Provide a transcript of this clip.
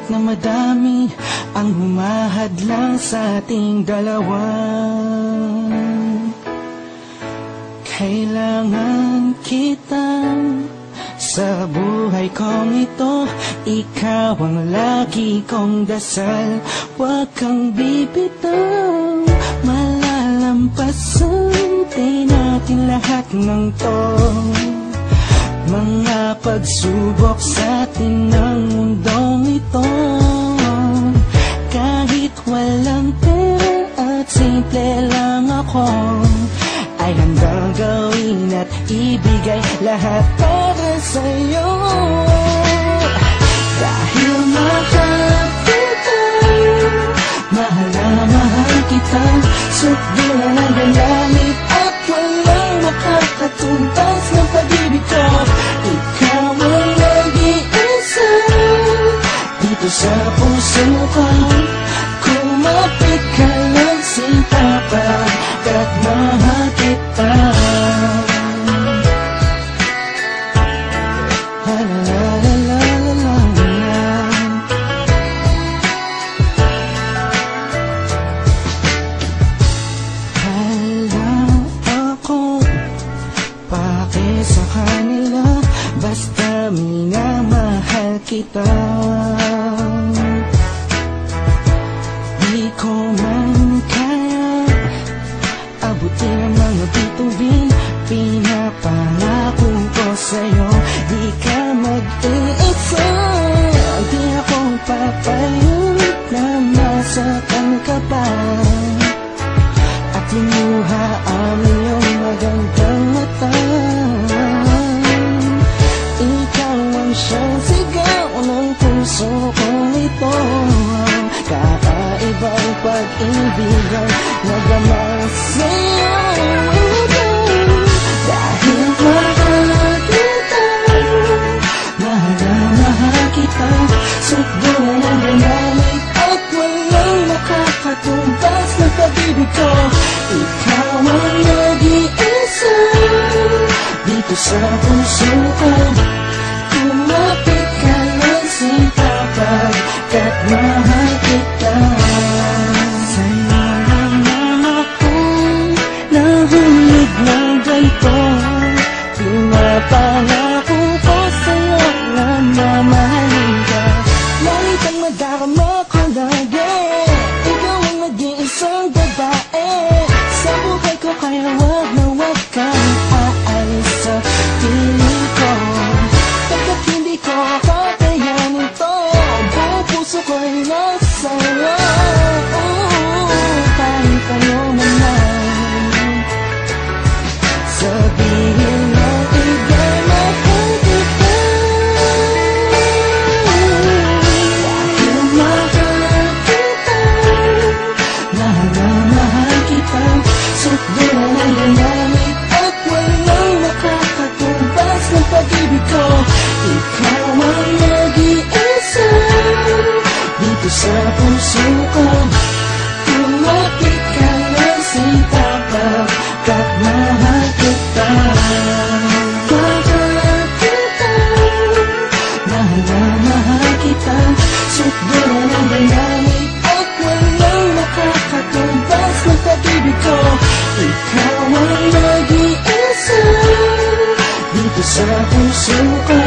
na madami ang humahadlang sa ating dalawa. Kailangan kita sa buhay kong ito. Ikaw ang lagi kong dasal. Huwag kang bibitaw, malalampasan din natin lahat ng to. Mga pagsubok sa atin ng mundong ito. Kahit walang pera at simple lang ako, ay handang gawin at ibigay lahat para sa'yo. Dahil mahal kita, mahal na mahal kita. Sukdulan ang galamit at walang makakatumbas ng pag-ibig ko. Ikaw ang nag-iisa dito sa puso ko. Kumapit ka lang sinta pagkat mahal kita. Sa kanila, basta minamahal kita. Di ko man kaya abutin ang mga bituin. Pinapangako ko sa'yo, di ka mag-iisa. Di ako papayag na masaktan ka pa at limuha ang iyong magandang mata. Siyang sigaw ng puso kong ito, kakaibang pag-ibig ang nagamang sa'yo. Dahil mahal kita, mahal na mahal kita. Sukdulan ang galamit at walang makakatumbas ng pag-ibig ko. Ikaw ang nag-iisa dito sa puso ko. Kumapit ka lang sinta pagkat mahal kita. Sa'yo lang naman akong nahulog ng ganito. Pinapangako ko sa'yo na mamahalin ka. Lagi kang madarama ko lagi. Ikaw ang nag-iisang babae sa buhay ko, kaya wag na wag kang aalis sa piling ko. Pagkat hindi ko kakayanin to, buong puso ko'y nasa'yo. Kahit ano naman sabihin mo, iba'y mahal kita. Dahil mahal kita, mahal na mahal kita. Sukdulan ang galamit at walang nakakatumbas ng pag-ibig ko. Ikaw ang nag-iisa dito sa puso ko. Kumapit ka lang sinta pagkat mahal kita. Mahal kita, mahal na mahal kita. Sukdulan ang galamit at walang makakatumbas ng pag-ibig ko. Ikaw ang nag-iisa dito sa puso ko.